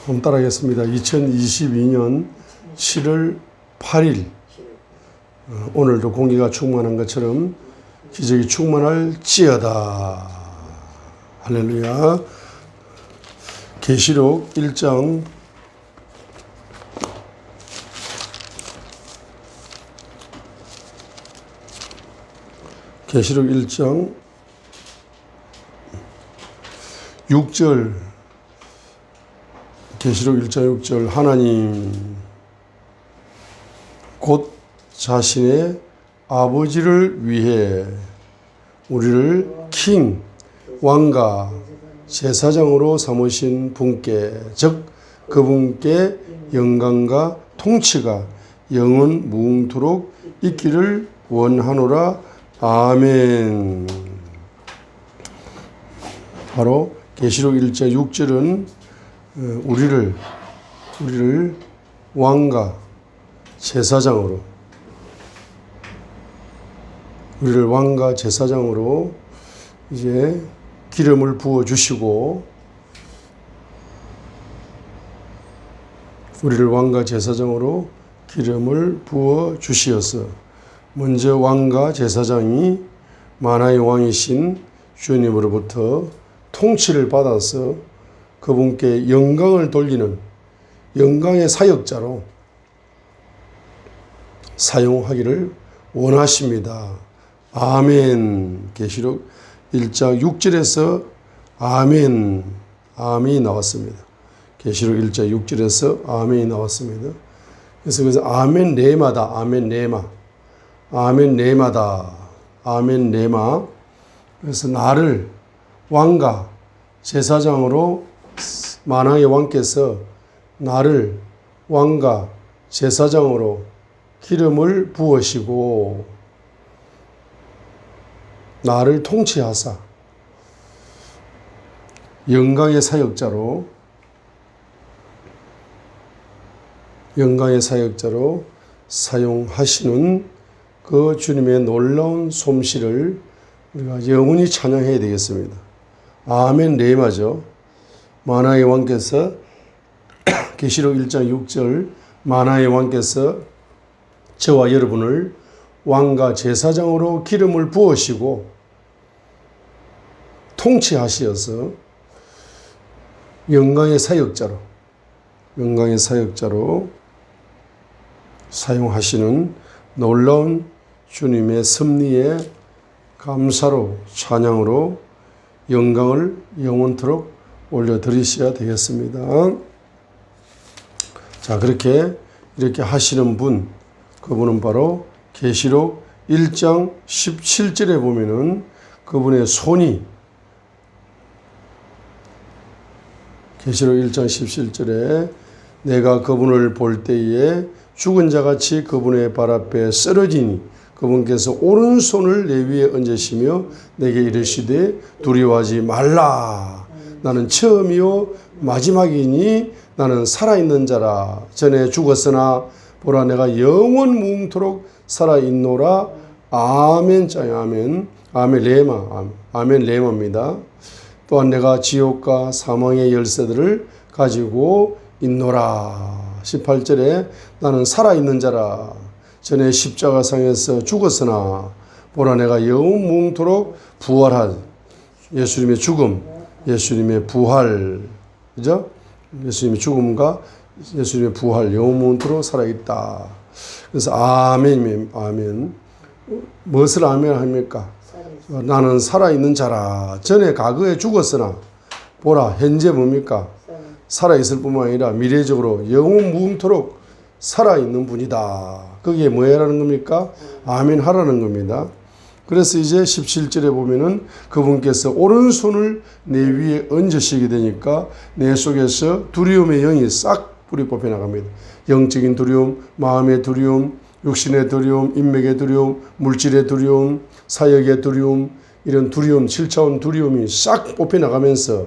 한번 따라하겠습니다. 2022년 7월 8일 오늘도 공기가 충만한 것처럼 기적이 충만할지어다. 할렐루야. 계시록 1장 6절 계시록 1장 6절 하나님 곧 자신의 아버지를 위해 우리를 킹, 왕과 제사장으로 삼으신 분께 즉 그분께 영광과 통치가 영원 무궁토록 있기를 원하노라. 아멘. 바로 계시록 1장 6절은 우리를 왕과 제사장으로 이제 기름을 부어 주시고 우리를 왕과 제사장으로 기름을 부어 주시어서 먼저 왕과 제사장이 만화의 왕이신 주님으로부터 통치를 받아서 그분께 영광을 돌리는 영광의 사역자로 사용하기를 원하십니다. 아멘. 계시록 1장 6절에서 아멘이 나왔습니다. 계시록 1장 6절에서 아멘이 나왔습니다. 그래서 아멘 레마다, 아멘 레마. 그래서 나를 왕과 제사장으로 만왕의 왕께서 나를 왕과 제사장으로 기름을 부으시고 나를 통치하사 영광의 사역자로 사용하시는 그 주님의 놀라운 솜씨를 우리가 영원히 찬양해야 되겠습니다. 아멘 레마죠. 만화의 왕께서 계시록 1장 6절 만화의 왕께서 저와 여러분을 왕과 제사장으로 기름을 부으시고 통치하시어서 영광의 사역자로 사용하시는 놀라운 주님의 섭리에 감사로 찬양으로 영광을 영원토록 올려드리셔야 되겠습니다. 자, 이렇게 하시는 분, 그분은 바로 계시록 1장 17절에 보면은 그분의 손이 계시록 1장 17절에 내가 그분을 볼 때에 죽은 자같이 그분의 발 앞에 쓰러지니 그분께서 오른손을 내 위에 얹으시며 내게 이르시되 두려워하지 말라. 나는 처음이요 마지막이니 나는 살아있는 자라. 전에 죽었으나 보라 내가 영원 무궁토록 살아있노라. 아멘 짱 아멘. 아멘 레마입니다. 또한 내가 지옥과 사망의 열쇠들을 가지고 있노라. 18절에 나는 살아있는 자라. 전에 십자가상에서 죽었으나 보라 내가 영원 무궁토록 부활한 예수님의 죽음, 예수님의 부활, 그죠? 예수님의 죽음과 예수님의 부활, 영원 무궁토록 살아있다. 그래서 아멘. 무엇을 아멘 합니까? 나는 살아있는 자라. 전에 과거에 죽었으나 보라 현재 뭡니까? 살아있을 뿐만 아니라 미래적으로 영원 무궁토록 살아있는 분이다. 그게 뭐라는 겁니까? 아멘 하라는 겁니다. 그래서 이제 17절에 보면은 그분께서 오른손을 내 위에 얹으시게 되니까 내 속에서 두려움의 영이 싹 뿌리 뽑혀 나갑니다. 영적인 두려움, 마음의 두려움, 육신의 두려움, 인맥의 두려움, 물질의 두려움, 사역의 두려움, 이런 두려움, 7차원 두려움이 싹 뽑혀 나가면서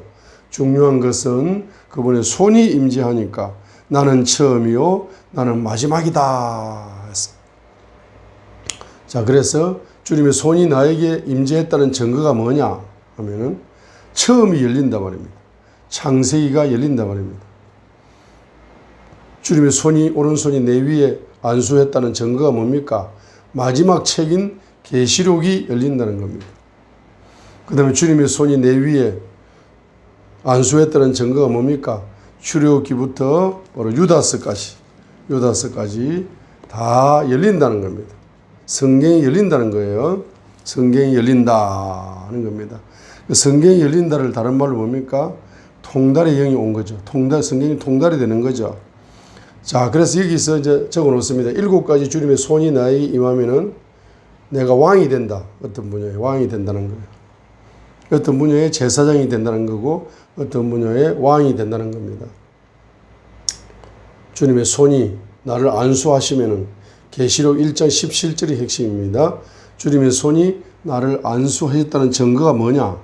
중요한 것은 그분의 손이 임재하니까 나는 처음이요 나는 마지막이다. 자, 그래서 주님의 손이 나에게 임재했다는 증거가 뭐냐 하면은 처음이 열린다 말입니다. 창세기가 열린다 말입니다. 주님의 손이 오른손이 내 위에 안수했다는 증거가 뭡니까? 마지막 책인 계시록이 열린다는 겁니다. 그 다음에 주님의 손이 내 위에 안수했다는 증거가 뭡니까? 출애굽기부터 바로 유다서까지 다 열린다는 겁니다. 성경이 열린다는 거예요. 성경이 열린다는 겁니다. 성경이 열린다를 다른 말로 뭡니까? 통달의 영이 온 거죠. 성경이 통달이 되는 거죠. 자, 그래서 여기서 이제 적어 놓습니다. 7가지 주님의 손이 나에게 임하면은 내가 왕이 된다. 어떤 분야에 왕이 된다는 거예요. 어떤 분야에 제사장이 된다는 거고, 어떤 분야에 왕이 된다는 겁니다. 주님의 손이 나를 안수하시면은 계시록 1장 17절이 핵심입니다. 주님의 손이 나를 안수하셨다는 증거가 뭐냐?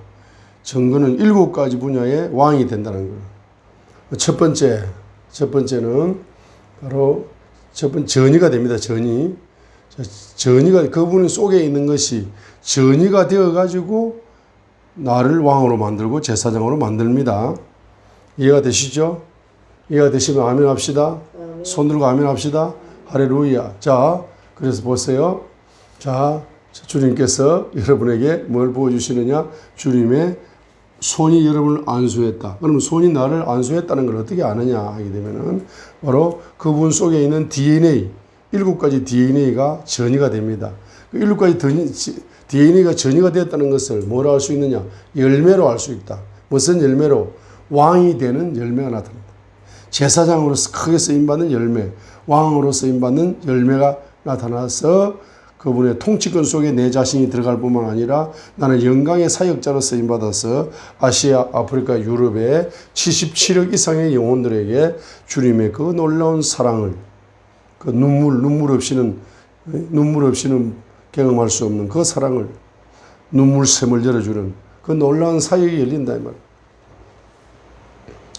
증거는 7가지 분야의 왕이 된다는 거예요. 첫 번째는 바로 전이가 됩니다. 전이가 그분 속에 있는 것이 전이가 되어 가지고 나를 왕으로 만들고 제사장으로 만듭니다. 이해가 되시죠? 이해가 되시면 아멘 합시다. 손 들고 아멘 합시다. 할렐루야. 자, 그래서 보세요. 자, 주님께서 여러분에게 뭘 보여주시느냐? 주님의 손이 여러분을 안수했다. 그러면 손이 나를 안수했다는 걸 어떻게 아느냐 하게 되면은 바로 그분 속에 있는 DNA, 7가지 DNA가 전이가 됩니다. 그 7가지 DNA가 전이가 되었다는 것을 뭐로 알 수 있느냐? 열매로 알 수 있다. 무슨 열매로? 왕이 되는 열매가 나타난다. 제사장으로서 크게 쓰임받는 열매, 왕으로 쓰임받는 열매가 나타나서 그분의 통치권 속에 내 자신이 들어갈 뿐만 아니라 나는 영광의 사역자로 쓰임받아서 아시아, 아프리카, 유럽의 77억 이상의 영혼들에게 주님의 그 놀라운 사랑을, 그 눈물 없이는 경험할 수 없는 그 사랑을, 눈물샘을 열어주는 그 놀라운 사역이 열린다 이 말이에요.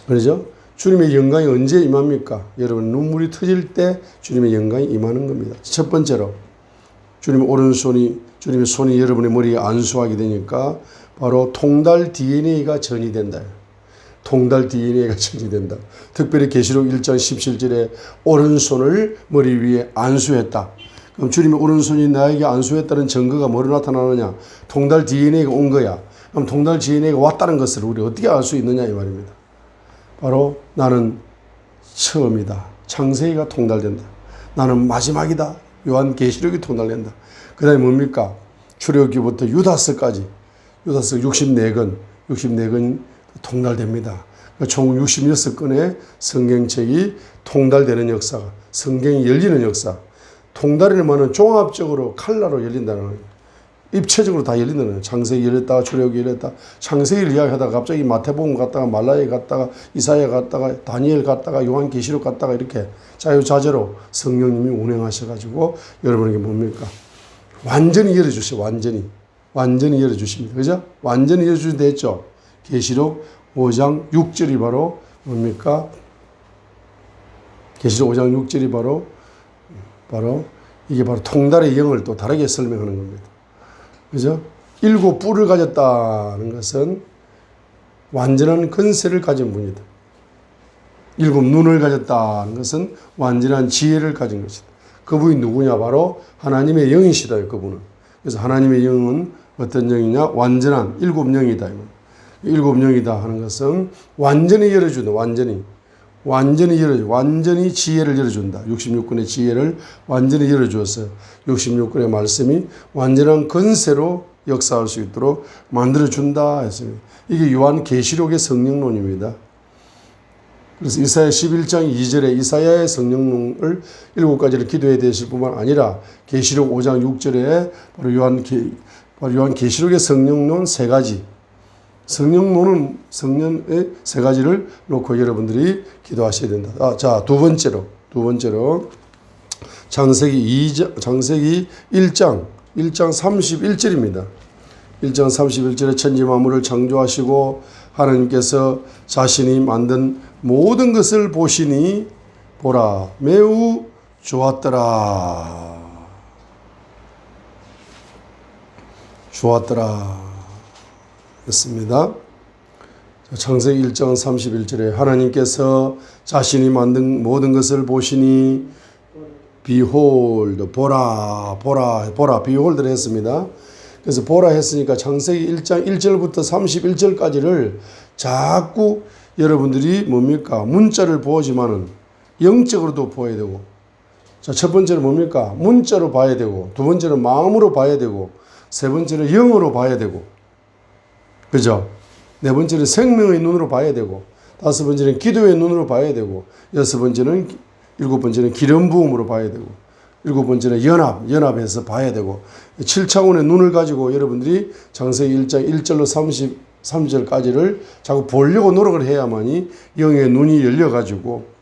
그렇죠? 주님의 영광이 언제 임합니까? 여러분 눈물이 터질 때 주님의 영광이 임하는 겁니다. 첫 번째로 주님의 손이 여러분의 머리에 안수하게 되니까 바로 통달 DNA가 전이 된다. 통달 DNA가 전이 된다. 특별히 계시록 1장 17절에 오른손을 머리 위에 안수했다. 그럼 주님의 오른손이 나에게 안수했다는 증거가 뭐로 나타나느냐? 통달 DNA가 온 거야. 그럼 통달 DNA가 왔다는 것을 우리 어떻게 알 수 있느냐 이 말입니다. 바로 나는 처음이다. 창세기가 통달된다. 나는 마지막이다. 요한계시록이 통달된다. 그 다음에 뭡니까? 출애굽기부터 유다서까지, 유다서 64권 통달됩니다. 총 66건의 성경책이 통달되는 역사가, 성경이 열리는 역사. 통달이라는 말은 종합적으로 칼라로 열린다는 거예요. 입체적으로 다 열린다는 거예요. 창세기 열렸다가 출애굽기 열렸다. 창세기를 이야기하다가 갑자기 마태복음 갔다가 말라기 갔다가 이사야 갔다가 다니엘 갔다가 요한계시록 갔다가 이렇게 자유자재로 성령님이 운행하셔가지고 여러분에게 뭡니까? 완전히 열어주세요. 완전히 열어주십니다. 그죠? 완전히 열어주셔야 됐죠? 계시록 5장 6절이 바로 뭡니까? 계시록 5장 6절이 바로 이게 바로 통달의 영을 또 다르게 설명하는 겁니다. 그죠? 7 뿔을 가졌다는 것은 완전한 권세를 가진 분이다. 7 눈을 가졌다는 것은 완전한 지혜를 가진 것이다. 그분이 누구냐? 바로 하나님의 영이시다. 그분은. 그래서 하나님의 영은 어떤 영이냐? 완전한 7 영이다. 7 영이다 하는 것은 완전히 열어준다. 완전히 지혜를 열어준다. 66권의 지혜를 완전히 열어주어서 66권의 말씀이 완전한 권세로 역사할 수 있도록 만들어준다 했습니다. 이게 요한계시록의 성령론입니다. 그래서 이사야 11장 2절에 이사야의 성령론을 7가지를 기도해 되실 뿐만 아니라 계시록 5장 6절에 바로 요한계시록의 성령론 3가지, 성령론은 성령의 3가지를 놓고 여러분들이 기도하셔야 된다. 자, 두 번째로 창세기 1장 31절입니다. 1장 31절에 천지 만물을 창조하시고 하나님께서 자신이 만든 모든 것을 보시니 보라 매우 좋았더라. 했습니다. 창세기 1장 31절에 하나님께서 자신이 만든 모든 것을 보시니 behold, 보라, 보라, 보라, behold를 했습니다. 그래서 보라 했으니까 창세기 1장 1절부터 31절까지를 자꾸 여러분들이 뭡니까? 문자를 보지만은 영적으로도 보아야 되고, 자, 첫 번째는 뭡니까? 문자로 봐야 되고, 두 번째는 마음으로 봐야 되고, 세 번째는 영으로 봐야 되고, 그죠? 네 번째는 생명의 눈으로 봐야 되고, 다섯 번째는 기도의 눈으로 봐야 되고, 일곱 번째는 기름 부음으로 봐야 되고, 일곱 번째는 연합해서 봐야 되고, 7차원의 눈을 가지고 여러분들이 창세기 1장 1절로 33절까지를 자꾸 보려고 노력을 해야만이 영의 눈이 열려가지고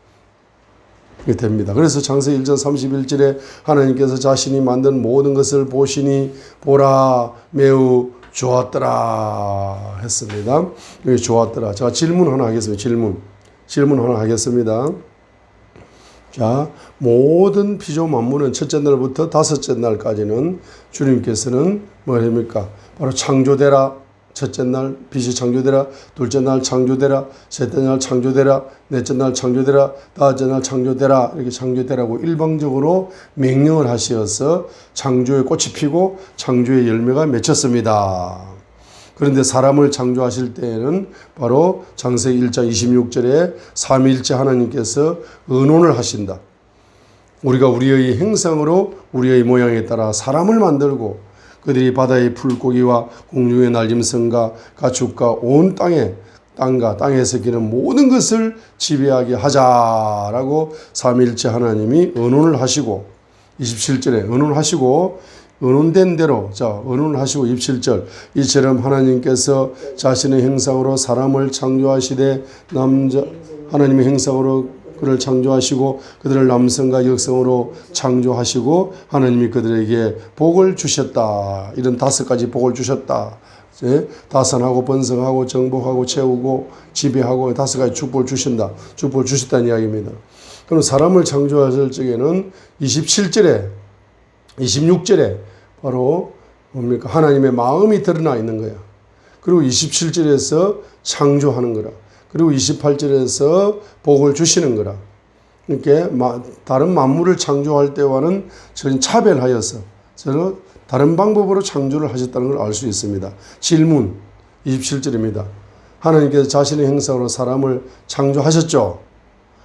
됩니다. 그래서 창세기 1장 31절에 하나님께서 자신이 만든 모든 것을 보시니 보라 매우 좋았더라 했습니다. 여기 좋았더라. 자, 질문 하나 하겠습니다. 질문 하나 하겠습니다. 자, 모든 피조 만물은 첫째 날부터 다섯째 날까지는 주님께서는 뭐 합니까? 바로 창조되라. 첫째 날 빛이 창조되라, 둘째 날 창조되라, 셋째 날 창조되라, 넷째 날 창조되라, 다섯째 날 창조되라, 이렇게 창조되라고 일방적으로 명령을 하시어서 창조의 꽃이 피고 창조의 열매가 맺혔습니다. 그런데 사람을 창조하실 때에는 바로 창세기 1장 26절에 삼위일체 하나님께서 언원을 하신다. 우리가 우리의 형상으로 우리의 모양에 따라 사람을 만들고 그들이 바다의 풀고기와 공중의 날짐승과 가축과 온 땅에서 기는 모든 것을 지배하게 하자라고 삼위일체 하나님이 언원을 하시고 27절에 언원하시고 언론된 대로, 언론을 하시고 27절, 이처럼 하나님께서 자신의 형상으로 사람을 창조하시되 하나님의 형상으로 그를 창조하시고 그들을 남성과 여성으로 창조하시고 하나님이 그들에게 복을 주셨다. 이런 5가지 복을 주셨다. 다산하고 번성하고 정복하고 채우고 지배하고 5가지 축복을 주신다. 축복을 주셨다는 이야기입니다. 그럼 사람을 창조하실 적에는 26절에 바로 뭡니까? 하나님의 마음이 드러나 있는 거야. 그리고 27절에서 창조하는 거라. 그리고 28절에서 복을 주시는 거라. 이렇게 다른 만물을 창조할 때와는 전혀 차별하여서 저는 다른 방법으로 창조를 하셨다는 걸 알 수 있습니다. 질문 27절입니다. 하나님께서 자신의 형상으로 사람을 창조하셨죠.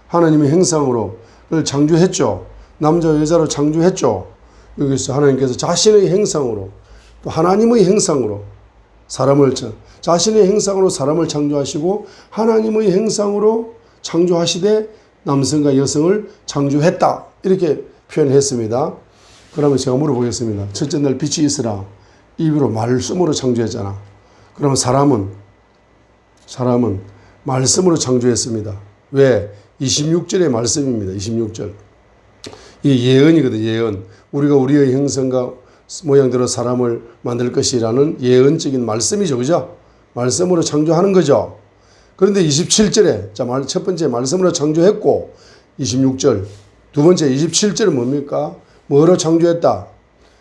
하나님의 형상으로 그를 창조했죠. 남자와 여자로 창조했죠. 여기서 하나님께서 자신의 형상으로 또 하나님의 형상으로 자신의 형상으로 사람을 창조하시고 하나님의 형상으로 창조하시되 남성과 여성을 창조했다. 이렇게 표현했습니다. 그러면 제가 물어보겠습니다. 첫째 날 빛이 있으라. 입으로 말씀으로 창조했잖아. 그러면 사람은 말씀으로 창조했습니다. 왜? 26절의 말씀입니다. 26절. 이게 예언이거든, 예언. 우리가 우리의 형상과 모양대로 사람을 만들 것이라는 예언적인 말씀이죠. 그죠? 말씀으로 창조하는 거죠. 그런데 27절에, 첫 번째 말씀으로 창조했고, 26절, 두 번째 27절은 뭡니까? 뭐로 창조했다?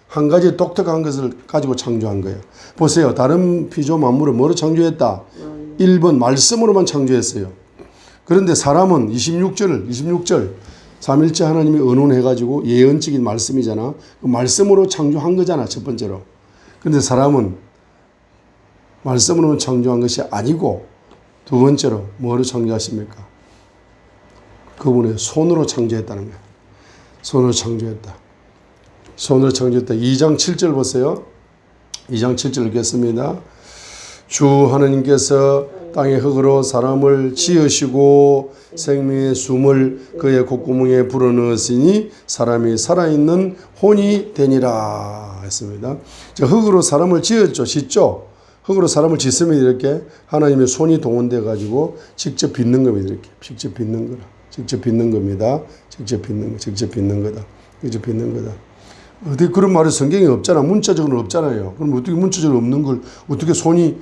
한 가지 독특한 것을 가지고 창조한 거예요. 보세요. 다른 피조 만물은 뭐로 창조했다? 1번 말씀으로만 창조했어요. 그런데 사람은 26절, 삼일째 하나님이 언론해가지고 예언적인 말씀이잖아. 그 말씀으로 창조한 거잖아, 첫 번째로. 그런데 사람은 말씀으로 창조한 것이 아니고 두 번째로 뭐로 창조하십니까? 그분의 손으로 창조했다는 거예요. 손으로 창조했다. 2장 7절 보세요. 2장 7절 읽겠습니다. 주 하나님께서 땅의 흙으로 사람을 지으시고 생명의 숨을 그의 콧구멍에 불어넣으시니 사람이 살아있는 혼이 되니라 했습니다. 흙으로 사람을 짓죠. 흙으로 사람을 짓으면 이렇게 하나님의 손이 동원돼 가지고 직접 빚는 겁니다. 이렇게 직접 빚는 거다. 직접 빚는 거다. 어떻게 그런 말이 성경에 없잖아. 문자적으로 없잖아요. 그럼 어떻게 문자적으로 없는 걸 어떻게 손이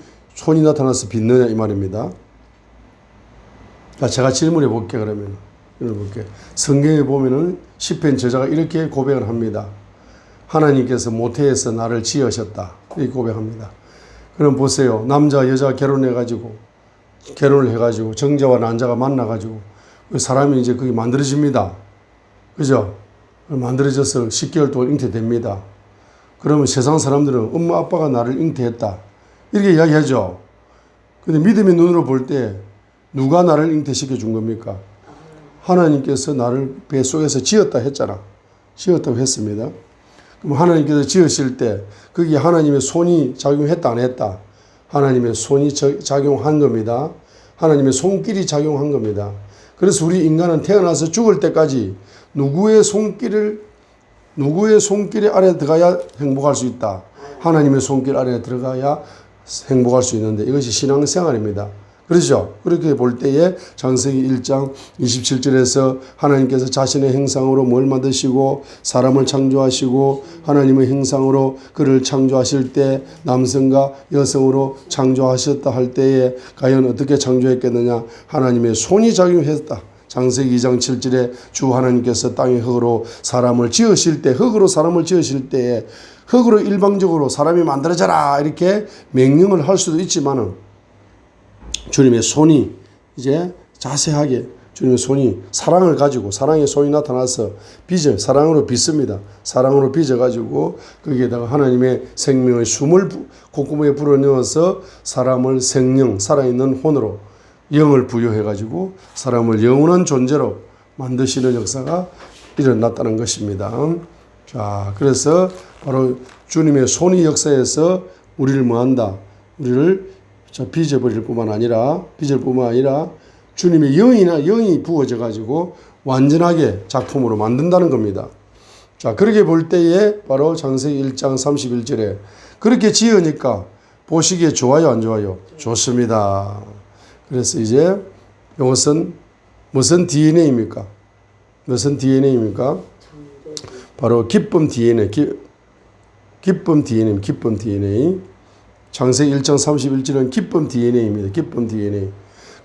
나타나서 빚느냐 이 말입니다. 자, 제가 질문해 볼게 그러면. 성경에 보면은 시편 저자가 이렇게 고백을 합니다. 하나님께서 모태에서 나를 지으셨다. 이렇게 고백합니다. 그럼 보세요. 남자 여자 결혼해 가지고 결혼을 해가지고 정자와 난자가 만나가지고 사람이 이제 그게 만들어집니다. 그죠? 만들어져서 10개월 동안 잉태됩니다. 그러면 세상 사람들은 엄마 아빠가 나를 잉태했다 이렇게 이야기하죠. 근데 믿음의 눈으로 볼 때 누가 나를 잉태시켜 준 겁니까? 하나님께서 나를 뱃속에서 지었다 했잖아. 지었다고 했습니다. 그럼 하나님께서 지으실 때 거기에 하나님의 손이 작용했다 안 했다? 하나님의 손이 작용한 겁니다. 하나님의 손길이 작용한 겁니다. 그래서 우리 인간은 태어나서 죽을 때까지 누구의 손길 아래 들어가야 행복할 수 있다. 하나님의 손길 아래 들어가야 행복할 수 있는데 이것이 신앙생활입니다. 그렇죠? 그렇게 볼 때에 창세기 1장 27절에서 하나님께서 자신의 형상으로 뭘 만드시고 사람을 창조하시고 하나님의 형상으로 그를 창조하실 때 남성과 여성으로 창조하셨다 할 때에 과연 어떻게 창조했겠느냐? 하나님의 손이 작용했다. 창세기 2장 7절에 주 하나님께서 땅의 흙으로 사람을 지으실 때 흙으로 사람을 지으실 때에 흙으로 일방적으로 사람이 만들어져라 이렇게 명령을 할 수도 있지만은 주님의 손이 이제 자세하게 주님의 손이 사랑을 가지고 사랑의 손이 나타나서 사랑으로 빚습니다. 사랑으로 빚어가지고 거기에다가 하나님의 생명의 숨을 콧구멍에 불어넣어서 사람을 생명, 살아있는 혼으로 영을 부여해가지고 사람을 영원한 존재로 만드시는 역사가 일어났다는 것입니다. 자, 그래서 바로 주님의 손이 역사에서 우리를 뭐한다? 우리를 빚어버릴 뿐만 아니라 주님의 영이 부어져 가지고 완전하게 작품으로 만든다는 겁니다. 자, 그렇게 볼 때에 바로 창세기 1장 31절에 그렇게 지으니까 보시기에 좋아요, 안 좋아요? 좋습니다. 그래서 이제 이것은 무슨 DNA입니까? 무슨 DNA입니까? 바로 기쁨 DNA, 기쁨 DNA. 창세기 1장 31절은 기쁨 DNA입니다. 기쁨 DNA.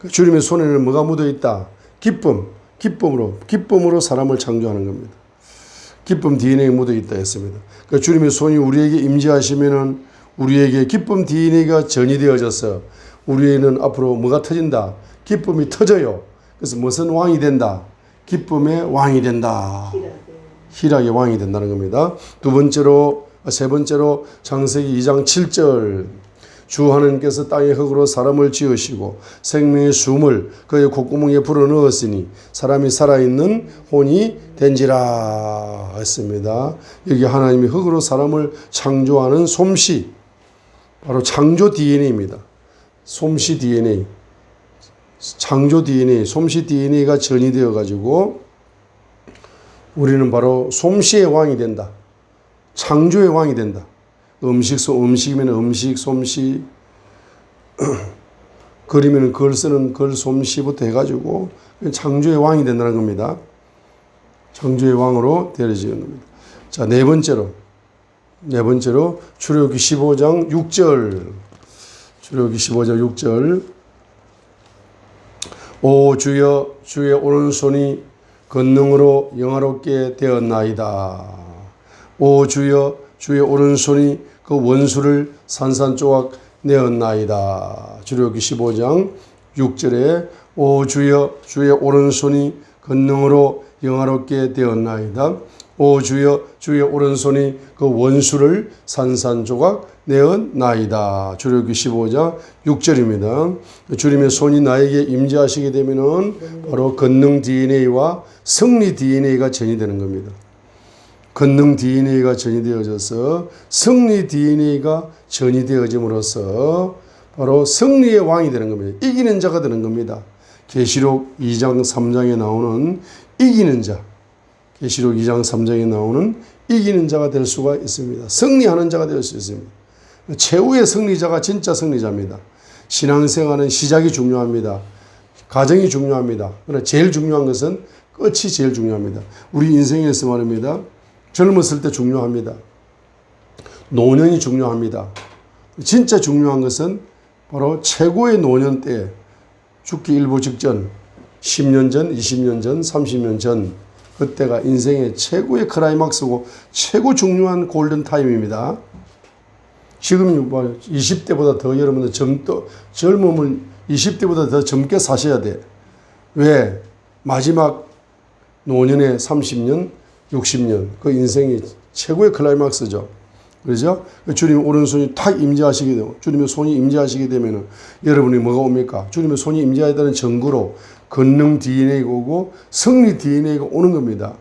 주님의 손에는 뭐가 묻어 있다? 기쁨으로 사람을 창조하는 겁니다. 기쁨 DNA에 묻어 있다 했습니다. 그러니까 주님의 손이 우리에게 임재하시면은 우리에게 기쁨 DNA가 전이되어져서 우리에는 앞으로 뭐가 터진다? 기쁨이 터져요. 그래서 무슨 왕이 된다? 기쁨의 왕이 된다. 희락의 왕이 된다는 겁니다. 세 번째로 창세기 2장 7절 주 하나님께서 땅의 흙으로 사람을 지으시고 생명의 숨을 그의 콧구멍에 불어넣었으니 사람이 살아있는 혼이 된지라 했습니다. 여기 하나님이 흙으로 사람을 창조하는 솜씨 바로 창조 DNA입니다. 솜씨 DNA 창조 DNA 솜씨 DNA가 전이되어 가지고 우리는 바로 솜씨의 왕이 된다. 창조의 왕이 된다. 음식이면 음식 솜씨, 그리면 글 쓰는 글 솜씨부터 해가지고 창조의 왕이 된다는 겁니다. 창조의 왕으로 되어지는 겁니다. 자, 네 번째로 출애굽기 15장 6절. 출애굽기 15장 6절. 오 주여 주의 오른손이 권능으로 영화롭게 되었나이다. 오 주여 주의 오른손이 그 원수를 산산조각 내었나이다. 출애굽기 15장 6절에 오 주여 주의 오른손이 권능으로 영화롭게 되었나이다. 오 주여 주의 오른손이 그 원수를 산산조각 내었나이다. 출애굽기 15장 6절입니다. 주님의 손이 나에게 임재하시게 되면은 바로 권능 DNA와 승리 DNA가 전이되는 겁니다. 권능 DNA가 전이되어져서 승리 DNA가 전이되어짐으로써 바로 승리의 왕이 되는 겁니다. 이기는 자가 되는 겁니다. 계시록 2장 3장에 나오는 이기는 자, 계시록 2장 3장에 나오는 이기는 자가 될 수가 있습니다. 승리하는 자가 될 수 있습니다. 최후의 승리자가 진짜 승리자입니다. 신앙생활은 시작이 중요합니다. 과정이 중요합니다. 그러나 제일 중요한 것은 끝이 제일 중요합니다. 우리 인생에서 말입니다. 젊었을 때 중요합니다. 노년이 중요합니다. 진짜 중요한 것은 바로 최고의 노년 때 죽기 일보 직전 10년 전, 20년 전, 30년 전 그때가 인생의 최고의 클라이막스고 최고 중요한 골든타임입니다. 지금 20대보다 더 여러분들 젊음을 20대보다 더 젊게 사셔야 돼. 왜? 마지막 노년의 30년, 60년 그 인생이 최고의 클라이막스죠. 그렇죠? 주님 오른손이 탁 임재하시게 되고 주님의 손이 임재하시게 되면 여러분이 뭐가 옵니까? 주님의 손이 임재하다는 증거로 권능 DNA가 오고 승리 DNA가 오는 겁니다.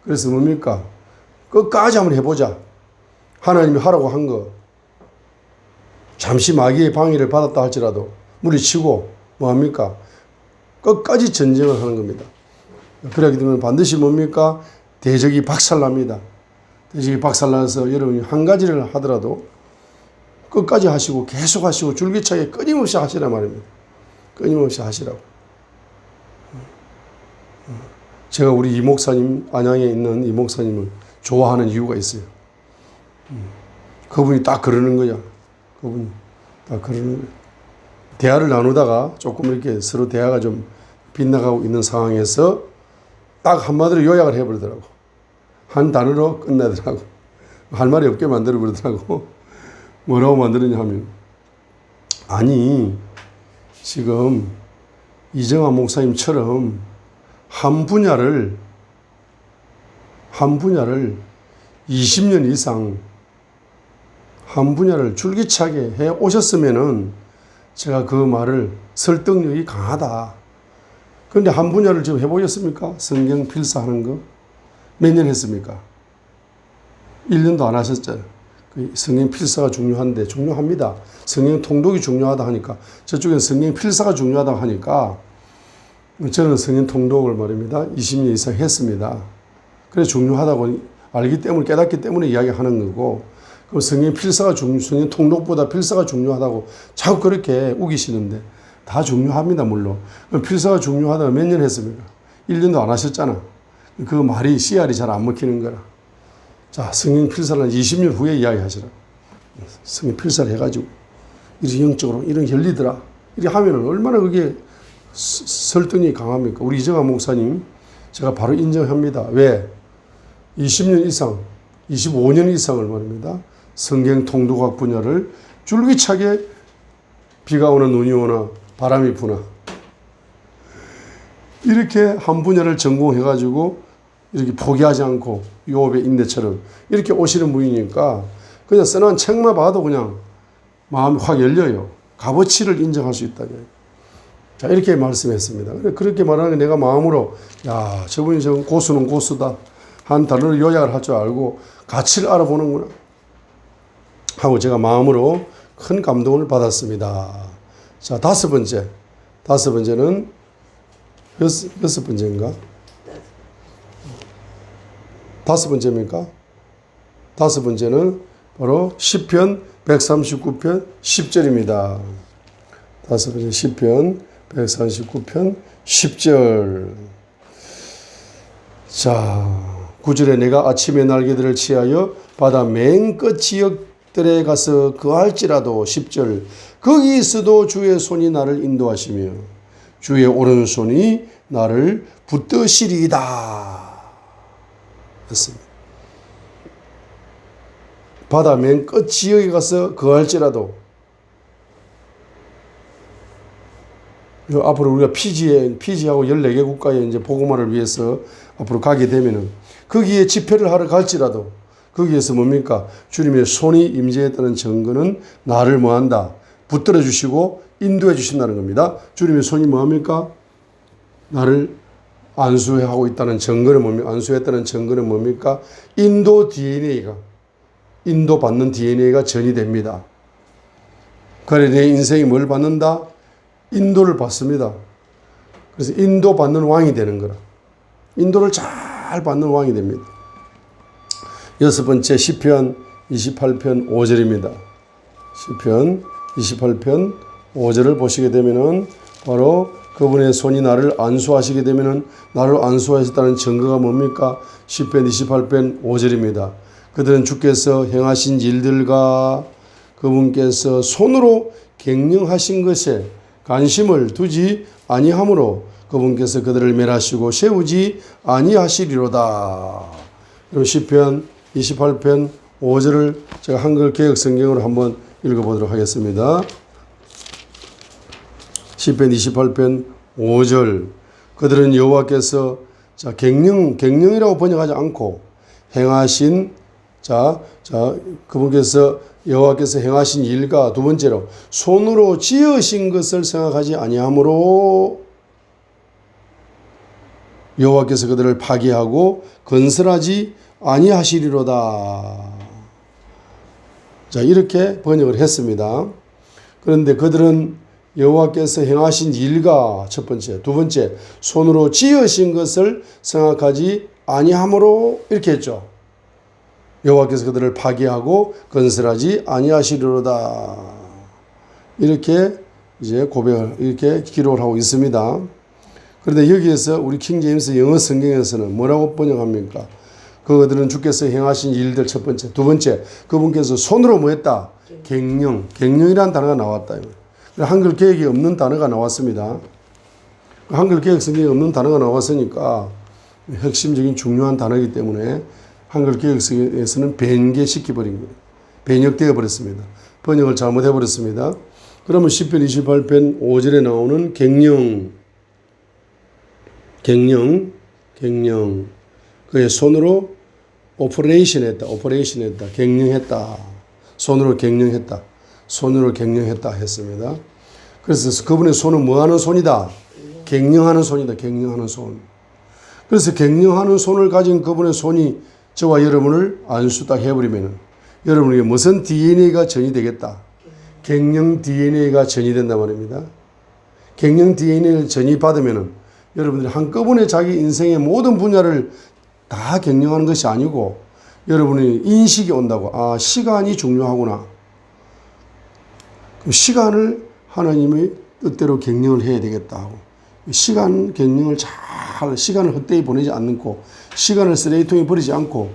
그래서 뭡니까? 끝까지 한번 해보자. 하나님이 하라고 한 거 잠시 마귀의 방해를 받았다 할지라도 물리치고 뭐합니까? 끝까지 전쟁을 하는 겁니다. 그렇게 되면 반드시 뭡니까? 대적이 박살납니다. 대적이 박살나서 여러분이 한 가지를 하더라도 끝까지 하시고 계속 하시고 줄기차게 끊임없이 하시란 말입니다. 끊임없이 하시라고. 제가 우리 이 목사님, 안양에 있는 이 목사님을 좋아하는 이유가 있어요. 그분이 딱 그러는 거야. 그분이 딱 그러는 거야. 대화를 나누다가 조금 이렇게 서로 대화가 좀 빗나가고 있는 상황에서 딱 한마디로 요약을 해버리더라고. 한 단어로 끝나더라고. 할 말이 없게 만들어 버리더라고. 뭐라고 만들었냐 하면, 아니, 지금 이정환 목사님처럼 한 분야를 20년 이상 한 분야를 줄기차게 해 오셨으면은 제가 그 말을 설득력이 강하다. 그런데 한 분야를 지금 해보셨습니까? 성경 필사하는 거. 몇 년 했습니까? 1년도 안 하셨잖아요. 성경 필사가 중요한데, 중요합니다. 성경 통독이 중요하다 하니까, 저쪽엔 성경 필사가 중요하다 하니까, 저는 성경 통독을 말입니다. 20년 이상 했습니다. 그래 중요하다고 알기 때문에, 깨닫기 때문에 이야기하는 거고, 그럼 성경 필사가 성경 통독보다 필사가 중요하다고 자꾸 그렇게 우기시는데, 다 중요합니다, 물론. 그럼 필사가 중요하다고 몇 년 했습니까? 1년도 안 하셨잖아. 그 말이, 씨알이 잘 안 먹히는 거라. 자, 성경 필사를 20년 후에 이야기하시라. 성경 필사를 해가지고, 이런 영적으로, 이런 열리더라. 이렇게 하면은 얼마나 그게 설득력이 강합니까? 우리 이정환 목사님, 제가 바로 인정합니다. 왜? 20년 이상, 25년 이상을 말입니다. 성경 통독학 분야를 줄기차게 비가 오나 눈이 오나 바람이 부나 이렇게 한 분야를 전공해가지고 이렇게 포기하지 않고 요업의 인내처럼 이렇게 오시는 분이니까 그냥 써놓은 책만 봐도 그냥 마음이 확 열려요. 값어치를 인정할 수 있다. 자, 이렇게 말씀했습니다. 그렇게 말하는 게 내가 마음으로, 야, 저분이 저 고수는 고수다. 한 단어로 요약을 할 줄 알고 가치를 알아보는구나. 하고 제가 마음으로 큰 감동을 받았습니다. 자, 다섯 번째는 여섯 번째인가? 다섯 번째입니까? 다섯 번째는 바로 시편 139편 10절입니다. 다섯 번째 시편 139편 10절. 자, 9절에 내가 아침의 날개들을 취하여 바다 맨 끝 지역들에 가서 거할지라도 10절 거기 있어도 주의 손이 나를 인도하시며 주의 오른손이 나를 붙드시리이다. 했습니다. 바다 맨 끝 지역에 가서 거할지라도 앞으로 우리가 피지하고 14개 국가에 이제 복음화를 위해서 앞으로 가게 되면은 거기에 집회를 하러 갈지라도 거기에서 뭡니까? 주님의 손이 임재했다는 증거는 나를 뭐한다? 붙들어 주시고 인도해 주신다는 겁니다. 주님의 손이 뭐합니까? 나를 안수하고 있다는 증거는 뭡니까? 안수했다는 증거는 뭡니까? 인도받는 DNA가 전이 됩니다. 그래 내 인생이 뭘 받는다? 인도를 받습니다. 그래서 인도받는 왕이 되는 거라. 인도를 잘 받는 왕이 됩니다. 여섯 번째 시편 28편 5절입니다. 시편 28편 5절을 보시게 되면은 바로 그분의 손이 나를 안수하시게 되면은 나를 안수하셨다는 증거가 뭡니까? 시편 28편 5절입니다. 그들은 주께서 행하신 일들과 그분께서 손으로 경영하신 것에 관심을 두지 아니하므로 그분께서 그들을 멸하시고 세우지 아니하시리로다. 그럼 시편 28편 5절을 제가 한글 개역 성경으로 한번 읽어보도록 하겠습니다. 시편 28편 5절. 그들은 여호와께서 갱령이라고 번역하지 않고 행하신 그분께서 여호와께서 행하신 일과 두 번째로 손으로 지으신 것을 생각하지 아니하므로 여호와께서 그들을 파괴하고 건설하지 아니하시리로다. 이렇게 번역을 했습니다. 그런데 그들은 여호와께서 행하신 일과 첫 번째, 두 번째 손으로 지으신 것을 생각하지 아니하므로 이렇게 했죠. 여호와께서 그들을 파괴하고 건설하지 아니하시리로다. 이렇게 이제 이렇게 기록을 하고 있습니다. 그런데 여기에서 우리 킹제임스 영어 성경에서는 뭐라고 번역합니까? 그들은 주께서 행하신 일들 첫 번째, 두 번째 그분께서 손으로 뭐 했다? 갱령이라는 단어가 나왔다. 한글 개혁이 없는 단어가 나왔습니다. 한글 개혁 성경에 없는 단어가 나왔으니까 핵심적인 중요한 단어이기 때문에 한글 개혁에서는 변개시켜버린 거예요. 변역되어 버렸습니다. 번역을 잘못해 버렸습니다. 그러면 시편 28편 5절에 나오는 갱령. 그의 손으로 오퍼레이션 했다. 갱령했다. 손으로 갱령했다 했습니다. 그래서 그분의 손은 뭐 하는 손이다? 갱령하는 손이다. 갱령하는 손. 그래서 갱령하는 손을 가진 그분의 손이 저와 여러분을 안수 딱 해버리면 여러분에게 무슨 DNA가 전이 되겠다? 갱령 DNA가 전이 된단 말입니다. 갱령 DNA를 전이 받으면 여러분들이 한꺼번에 자기 인생의 모든 분야를 다 갱령하는 것이 아니고 여러분이 인식이 온다고. 아, 시간이 중요하구나. 그럼 시간을 하나님의 뜻대로 갱령을 해야 되겠다 하고 시간을 헛되이 보내지 않고 시간을 쓰레기통에 버리지 않고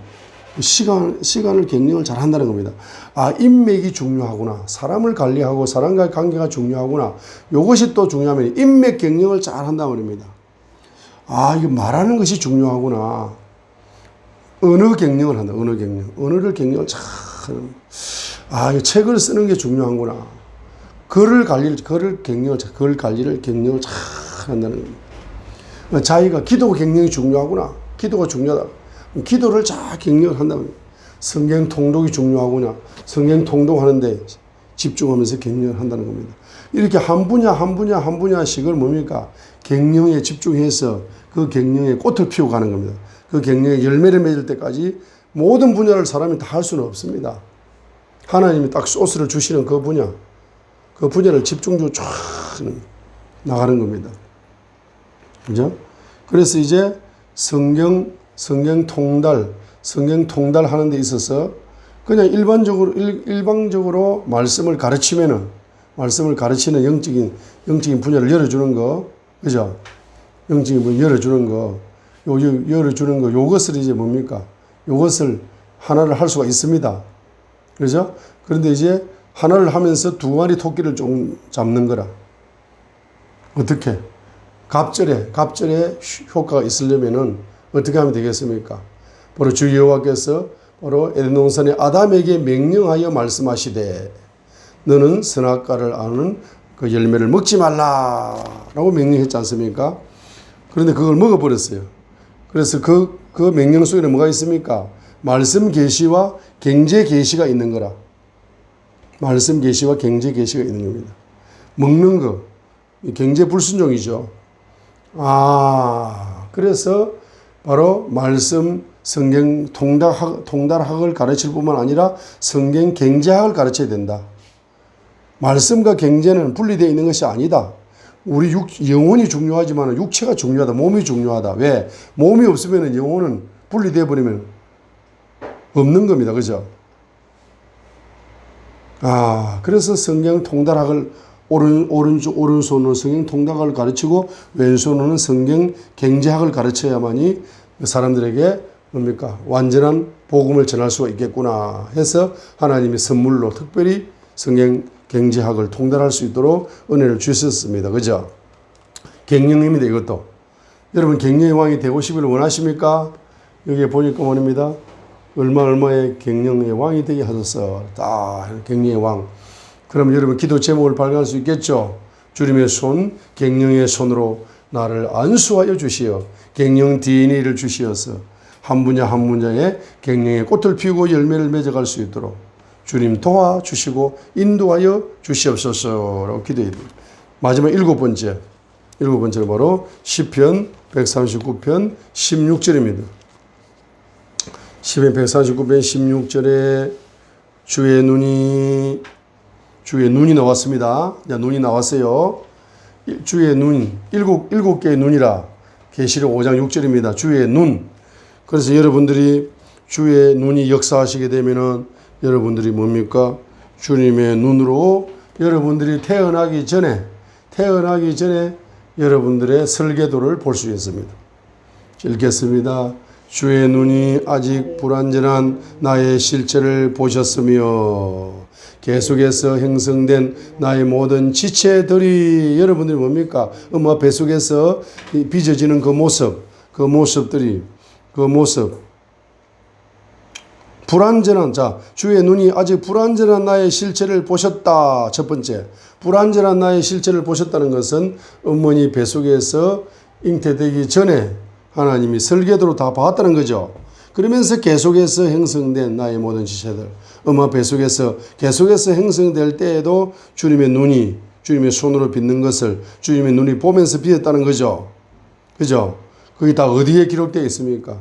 시간을 갱령을 잘 한다는 겁니다. 아, 인맥이 중요하구나. 사람을 관리하고 사람과의 관계가 중요하구나. 이것이 또 중요하면 인맥 갱령을 잘 한단 말입니다. 아, 이거 말하는 것이 중요하구나. 언어 갱령을 한다. 언어를 갱령을 잘 하는. 아, 이 책을 쓰는 게 중요하구나. 글 관리를 갱령을 잘 한다는 겁니다. 자기가 기도 갱령이 중요하구나. 기도가 중요하다. 기도를 잘 갱령을 한다면 성경 통독이 중요하구나. 성경 통독하는데 집중하면서 갱령을 한다는 겁니다. 이렇게 한 분야씩을 뭡니까? 갱령에 집중해서 그 갱령에 꽃을 피워 가는 겁니다. 그 갱령에 열매를 맺을 때까지 모든 분야를 사람이 다 할 수는 없습니다. 하나님이 딱 소스를 주시는 그 분야를 집중적으로 쫙 나가는 겁니다. 그죠? 그래서 이제 성경 통달 하는 데 있어서 그냥 일방적으로 말씀을 가르치는 영적인 분야를 열어주는 거, 그죠? 영적인 분야 열어주는 거, 요것을 이제 뭡니까? 요것을 하나를 할 수가 있습니다. 그죠? 그런데 이제 하나를 하면서 두 마리 토끼를 좀 잡는 거라. 어떻게? 갑절에 효과가 있으려면은 어떻게 하면 되겠습니까? 바로 주 여호와께서 바로 에덴 동산의 아담에게 명령하여 말씀하시되 너는 선악과를 아는 그 열매를 먹지 말라라고 명령했지 않습니까? 그런데 그걸 먹어버렸어요. 그래서 그 명령 속에는 뭐가 있습니까? 말씀 계시와 경제 계시가 있는 거라. 말씀 계시와 경제 계시가 있는 겁니다. 먹는 거 경제 불순종이죠. 그래서 바로 말씀 성경 통달학을 가르칠 뿐만 아니라 성경 경제학을 가르쳐야 된다. 말씀과 경제는 분리되어 있는 것이 아니다. 우리 영혼이 중요하지만 육체가 중요하다. 몸이 중요하다. 왜? 몸이 없으면 영혼은 분리되어 버리면 없는 겁니다. 그죠? 그래서 성경 통달학을 오른손으로 성경 통달학을 가르치고 왼손으로는 성경 경제학을 가르쳐야만이 사람들에게 뭡니까? 완전한 복음을 전할 수가 있겠구나 해서 하나님이 선물로 특별히 성경 경제학을 통달할 수 있도록 은혜를 주셨습니다. 그죠? 갱령입니다. 이것도. 여러분 갱령의 왕이 되고 싶기를 원하십니까? 여기에 보니까 말입니다. 얼마의 갱령의 왕이 되게 하소서. 다 갱령의 왕. 그럼 여러분 기도 제목을 발견할 수 있겠죠? 주님의 손, 갱령의 손으로 나를 안수하여 주시어 갱령 DNA를 주시어서 한 분야 한 분야에 갱령의 꽃을 피우고 열매를 맺어갈 수 있도록 주님 도와주시고 인도하여 주시옵소서라고 기도해드립니다. 마지막 일곱 번째는 바로 시편 139편 16절입니다. 시편 139편 16절에 주의 눈이 나왔습니다. 눈이 나왔어요. 주의 눈, 일곱 개의 눈이라 계시록 5장 6절입니다. 주의 눈. 그래서 여러분들이 주의 눈이 역사하시게 되면은 여러분들이 뭡니까? 주님의 눈으로 여러분들이 태어나기 전에 여러분들의 설계도를 볼 수 있습니다. 읽겠습니다. 주의 눈이 아직 불완전한 나의 실체를 보셨으며 계속해서 형성된 나의 모든 지체들이 여러분들이 뭡니까? 엄마 뱃속에서 빚어지는 그 모습 불완전한 주의 눈이 아직 불완전한 나의 실체를 보셨다. 첫 번째, 불완전한 나의 실체를 보셨다는 것은 어머니 뱃속에서 잉태되기 전에 하나님이 설계도로 다 봤다는 거죠. 그러면서 계속해서 형성된 나의 모든 지체들, 엄마 뱃속에서 계속해서 형성될 때에도 주님의 눈이 주님의 손으로 빚는 것을 주님의 눈이 보면서 빚었다는 거죠. 그죠? 그게 다 어디에 기록되어 있습니까?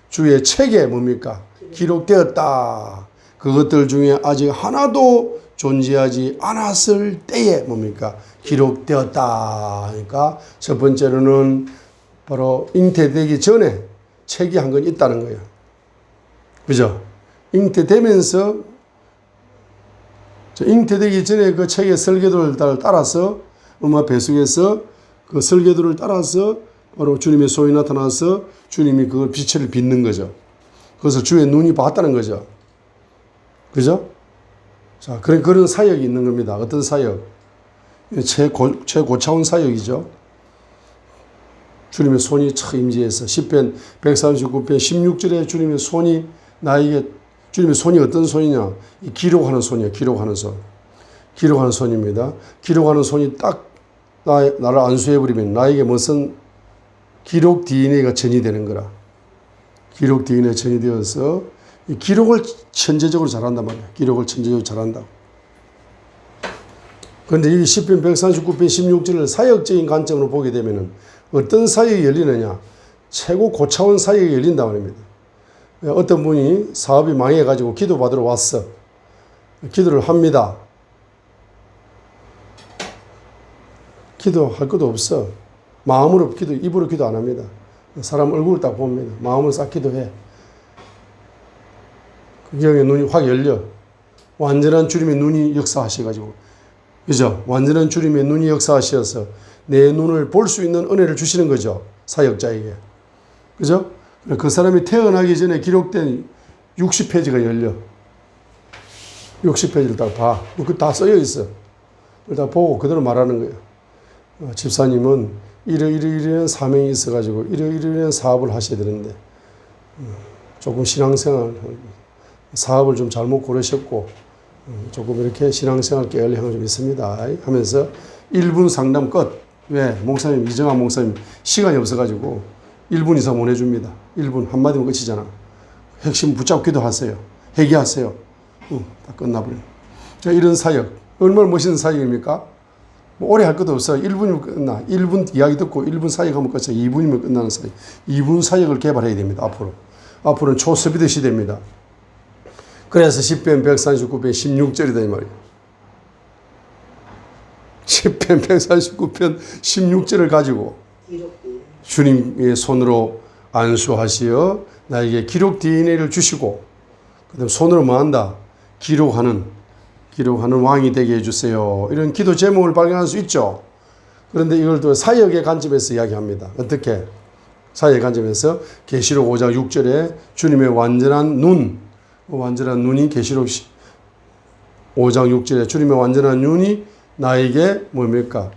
주의 책에 뭡니까? 기록되었다. 그것들 중에 아직 하나도 존재하지 않았을 때에 뭡니까? 기록되었다. 그러니까 첫 번째로는 바로 잉태되기 전에 책이 한 건 있다는 거예요. 그죠? 잉태되면서 잉태되기 전에 그 책의 설계도를 따라서 엄마 뱃속에서 그 설계도를 따라서 바로 주님의 손이 나타나서 주님이 그걸 빛을 빚는 거죠. 그것을 주의 눈이 봤다는 거죠. 그죠? 자, 그런 사역이 있는 겁니다. 어떤 사역? 최고차원 사역이죠. 주님의 손이 촥 임재해서 시편 139편 16절에 주님의 손이 나에게 주님의 손이 어떤 손이냐? 기록하는 손이에요. 기록하는 손입니다. 기록하는 손이 딱 나를 안수해버리면 나에게 무슨 기록 DNA가 전이되는 거라. 기록 DNA가 전이되어서 이 기록을 천재적으로 잘한단 말이에요. 기록을 천재적으로 잘한다고. 그런데 이 시편 139편 16절을 사역적인 관점으로 보게 되면 어떤 사역이 열리느냐? 최고 고차원 사역이 열린단 말입니다. 어떤 분이 사업이 망해가지고 기도 받으러 왔어. 기도를 합니다. 기도할 것도 없어. 마음으로 입으로 기도 안 합니다. 사람 얼굴을 딱 봅니다. 마음을 싹 기도해. 그 경에 눈이 확 열려. 완전한 주님의 눈이 역사하셔가지고. 그죠? 완전한 주님의 눈이 역사하셔서 내 눈을 볼 수 있는 은혜를 주시는 거죠. 사역자에게. 그죠? 그 사람이 태어나기 전에 기록된 60페이지가 열려. 60페이지를 딱 봐. 그 다 써여 있어. 그걸 다 보고 그대로 말하는 거예요. 집사님은 이런 사명이 있어가지고 이런 사업을 하셔야 되는데 조금 신앙생활 사업을 좀 잘못 고르셨고 조금 이렇게 신앙생활 깨알향이 좀 있습니다 하면서 1분 상담 끝. 왜? 목사님 이정환 목사님 시간이 없어가지고 1분 이상 못 해줍니다. 1분 한마디면 끝이잖아. 핵심 붙잡기도 하세요. 회개하세요. 다 끝나버려요. 자, 이런 사역 얼마나 멋있는 사역입니까? 뭐 오래 할 것도 없어요. 1분이면 끝나. 1분 이야기 듣고 1분 사역하면 끝이에요. 2분이면 끝나는 사역. 2분 사역을 개발해야 됩니다. 앞으로는 초스피드 시대입니다. 그래서 시편 139편 16절이다 이 말이에요. 시편 139편 16절을 가지고 주님의 손으로 안수하시어 나에게 기록 DNA를 주시고 그다음 손으로 뭐 한다? 기록하는 왕이 되게 해주세요. 이런 기도 제목을 발견할 수 있죠. 그런데 이걸 또 사역의 관점에서 이야기합니다. 어떻게? 사역의 관점에서 계시록 5장 6절에 주님의 완전한 눈이 계시록 5장 6절에 주님의 완전한 눈이 나에게 뭡니까?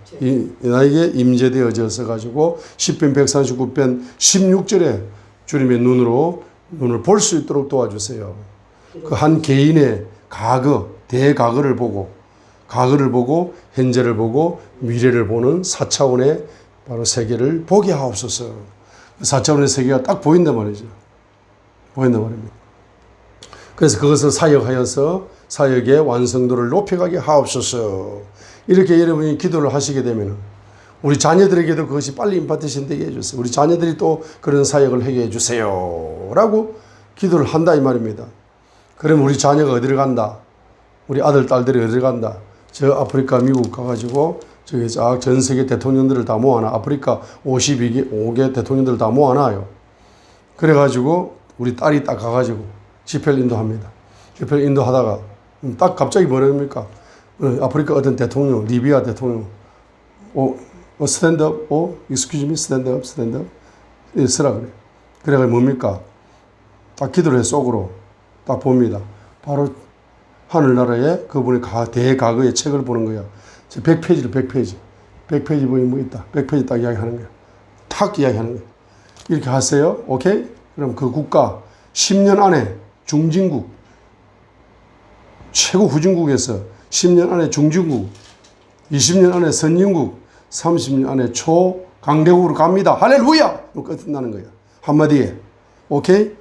나에게 임재되어져서 가지고 시편 139편 16절에 주님의 눈을 볼 수 있도록 도와주세요. 그 한 개인의 대과거를 보고 과거를 보고 현재를 보고 미래를 보는 4차원의 바로 세계를 보게 하옵소서. 4차원의 세계가 딱 보인단 말이죠. 보인단 말입니다. 그래서 그것을 사역하여서 사역의 완성도를 높여가게 하옵소서. 이렇게 여러분이 기도를 하시게 되면 우리 자녀들에게도 그것이 빨리 임파테이션 되게 해주세요. 우리 자녀들이 또 그런 사역을 하게 해주세요. 라고 기도를 한다 이 말입니다. 그럼 우리 자녀가 어디를 간다? 우리 아들, 딸들이 어디를 간다? 저 아프리카, 미국 가가지고 저기 전 세계 대통령들을 다 모아놔. 아프리카 52개 대통령들을 다 모아놔요. 그래가지고 우리 딸이 딱 가가지고 집회를 인도합니다. 집회를 인도하다가 딱 갑자기 뭐랍니까? 아프리카 어떤 대통령, 리비아 대통령, 스탠드업, excuse me, 스탠드업. 쓰라 그래. 그래가 뭡니까? 딱 기도를 해, 속으로. 딱 봅니다. 바로 하늘나라에 그분의 대과거의 책을 보는 거야. 100페이지로 100페이지. 100페이지 뭐 있다. 100페이지 딱 이야기하는 거야. 탁 이야기하는 거야. 이렇게 하세요. 오케이? 그럼 그 국가 10년 안에 중진국, 최고 후진국에서 10년 안에 중진국, 20년 안에 선진국, 30년 안에 초강대국으로 갑니다. 할렐루야! 끝나는 거야. 한마디에. 오케이?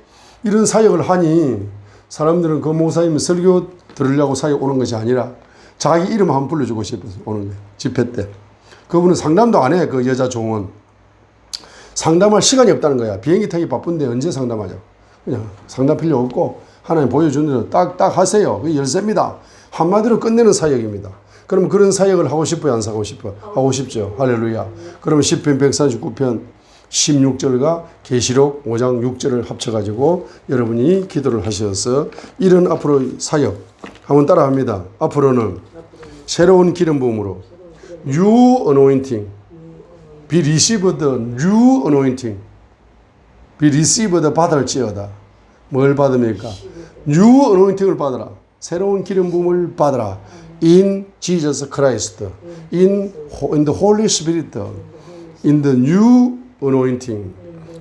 이런 사역을 하니 사람들은 그 목사님 설교 들으려고 사역 오는 것이 아니라 자기 이름 한번 불러주고 싶어서 오는 거예요. 집회 때. 그분은 상담도 안 해. 그 여자 종은. 상담할 시간이 없다는 거야. 비행기 타기 바쁜데 언제 상담하냐고. 그냥 상담 필요 없고 하나님 보여주는 대로 딱딱 하세요. 그게 열쇠입니다. 한마디로 끝내는 사역입니다. 그럼 그런 사역을 하고 싶어요? 안 하고 싶어요? 하고 싶죠. 할렐루야. 그러면 10편 149편 16절과 계시록 5장 6절을 합쳐가지고 여러분이 기도를 하셔서 이런 앞으로 사역 한번 따라합니다. 앞으로는 새로운 기름 부음으로 new anointing be received the new anointing be received 받을지어다. 뭘 받습니까? new anointing을 받으라. 새로운 기름 부음을 받으라. in Jesus Christ, in the Holy Spirit, in the new anointing.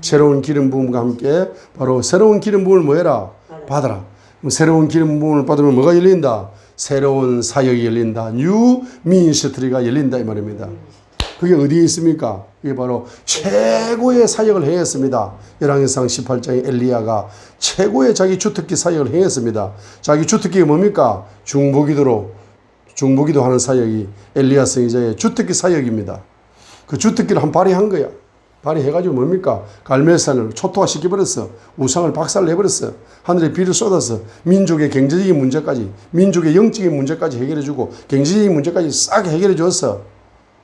새로운 기름 부음과 함께 바로 새로운 기름 부음을 뭐해라? 받아라. 새로운 기름 부음을 받으면 뭐가 열린다? 새로운 사역이 열린다. 뉴 미니스트리가 열린다 이 말입니다. 그게 어디에 있습니까? 그게 바로 최고의 사역을 행했습니다. 열왕기상 18장의 엘리야가 최고의 자기 주특기 사역을 행했습니다. 자기 주특기가 뭡니까? 중보기도 하는 사역이 엘리야 선지자의 주특기 사역입니다. 그 주특기를 한 발휘한 거야. 발휘해가지고 뭡니까? 갈멜산을 초토화 시켜버렸어. 우상을 박살내버렸어. 하늘에 비를 쏟아서 민족의 경제적인 문제까지, 민족의 영적인 문제까지 해결해주고 경제적인 문제까지 싹 해결해줬어.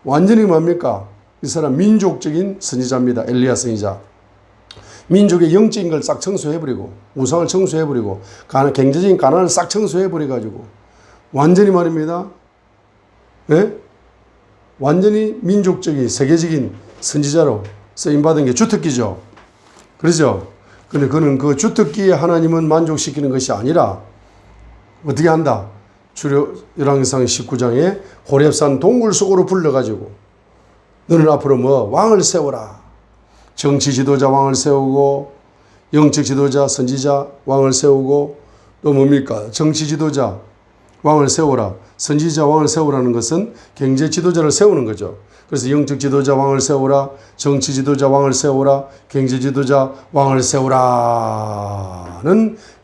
완전히 뭡니까? 이 사람 민족적인 선지자입니다. 엘리야 선지자. 민족의 영적인 걸 싹 청소해버리고 우상을 청소해버리고 경제적인 가난을 싹 청소해버려가지고 완전히 말입니다. 네? 완전히 민족적인 세계적인 선지자로 쓰임받은 게 주특기죠. 그렇죠? 근데 그는 그 주특기에 하나님은 만족시키는 것이 아니라 어떻게 한다? 열왕기상 19장에 호렙산 동굴 속으로 불러가지고 너는 앞으로 뭐 왕을 세워라. 정치 지도자 왕을 세우고 영적 지도자 선지자 왕을 세우고 또 뭡니까? 정치 지도자 왕을 세워라. 선지자 왕을 세우라는 것은 경제 지도자를 세우는 거죠. 그래서 영적 지도자 왕을 세우라. 정치 지도자 왕을 세우라. 경제 지도자 왕을 세우라는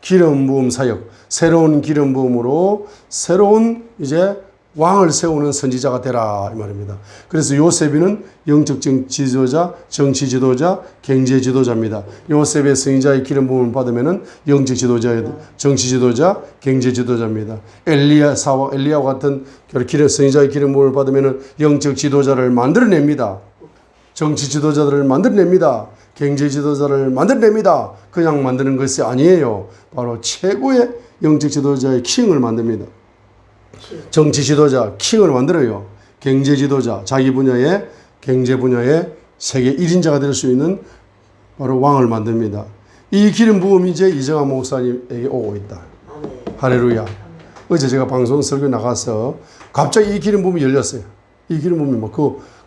기름 부음 사역. 새로운 기름 부음으로 새로운 이제 왕을 세우는 선지자가 되라 이 말입니다. 그래서 요셉이는 영적 지도자, 정치 지도자, 경제 지도자입니다. 요셉의 선지자의 기름 부음을 받으면은 영적 지도자, 정치 지도자, 경제 지도자입니다. 엘리야와 같은 선지자의 기름 부음을 받으면은 영적 지도자를 만들어냅니다. 정치 지도자들을 만들어냅니다. 경제 지도자를 만들어냅니다. 그냥 만드는 것이 아니에요. 바로 최고의 영적 지도자의 킹을 만듭니다. 정치 지도자 킹을 만들어요. 경제 지도자 자기 분야의 경제 분야의 세계 1인자가 될 수 있는 바로 왕을 만듭니다. 이 기름 부음이 이제 이정환 목사님에게 오고 있다. 할렐루야. 어제 제가 방송 설교 나가서 갑자기 이 기름 부음이 열렸어요. 이 기름 부음이 막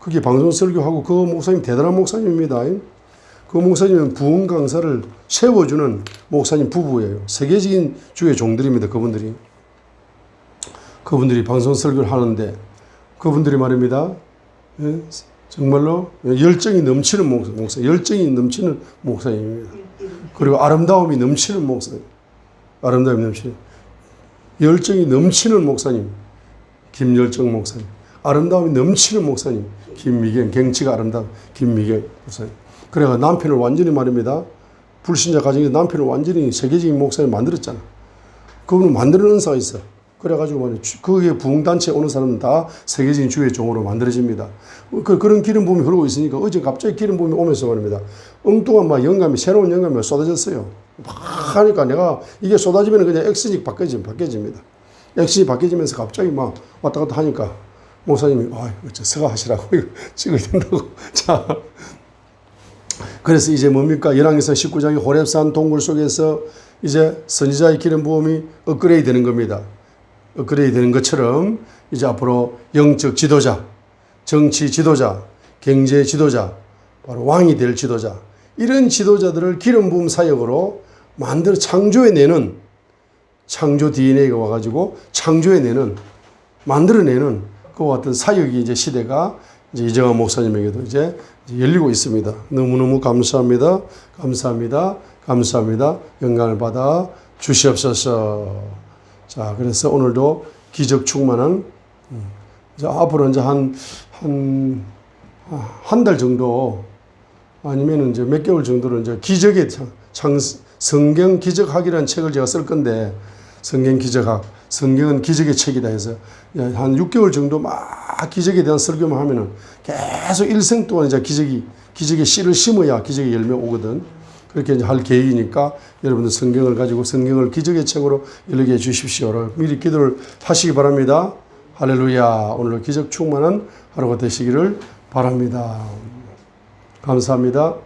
그게 방송 설교하고 그 목사님 대단한 목사님입니다. 그 목사님은 부흥 강사를 세워주는 목사님 부부예요. 세계적인 주의 종들입니다. 그분들이. 그분들이 방송 설교를 하는데 그분들이 말입니다. 예? 정말로 열정이 넘치는 목사, 열정이 넘치는 목사님입니다. 그리고 아름다움이 넘치는 목사님, 아름다움이 넘치는, 열정이 넘치는 목사님, 김열정 목사님, 아름다움이 넘치는 목사님, 김미경, 경치가 아름다운 김미경 목사님. 그래가 남편을 완전히 말입니다. 불신자 가정에 남편을 완전히 세계적인 목사님 만들었잖아. 그분은 만드는 은사가 있어. 그래가지고 말이야. 거기에 부흥단체 오는 사람은 다 세계적인 주의 종으로 만들어집니다. 그런 기름 부음이 흐르고 있으니까 어제 갑자기 기름 부음이 오면서 말입니다. 엉뚱한 막 영감이, 새로운 영감이 쏟아졌어요. 막 하니까 내가 이게 쏟아지면 그냥 액션이 바뀌어집니다. 액션이 바뀌어지면서 갑자기 막 왔다 갔다 하니까 목사님이, 어째 서가하시라고 이거 찍어야 된다고. 자. 그래서 이제 뭡니까? 열왕기상 19장의 호렙산 동굴 속에서 이제 선지자의 기름 부음이 업그레이드 되는 겁니다. 업그레이드 되는 것처럼 이제 앞으로 영적 지도자, 정치 지도자, 경제 지도자, 바로 왕이 될 지도자, 이런 지도자들을 기름 부음 사역으로 만들어 창조해내는, 창조 DNA가 와가지고 창조해내는, 만들어내는 그와 같은 사역이 이제 시대가 이제 이정환 목사님에게도 이제 열리고 있습니다. 너무너무 감사합니다. 감사합니다. 감사합니다. 영광을 받아 주시옵소서. 자, 그래서 오늘도 기적 충만한, 앞으로 이제 한 달 정도, 아니면 이제 몇 개월 정도는 이제 기적의 성경 기적학이라는 책을 제가 쓸 건데, 성경 기적학, 성경은 기적의 책이다 해서 한 6개월 정도 막 기적에 대한 설교만 하면은 계속 일생 동안 이제 기적의 씨를 심어야 기적의 열매 오거든. 그렇게 이제 할 계획이니까 여러분들 성경을 가지고 성경을 기적의 책으로 열리게 해 주십시오. 미리 기도를 하시기 바랍니다. 할렐루야. 오늘도 기적 충만한 하루가 되시기를 바랍니다. 감사합니다.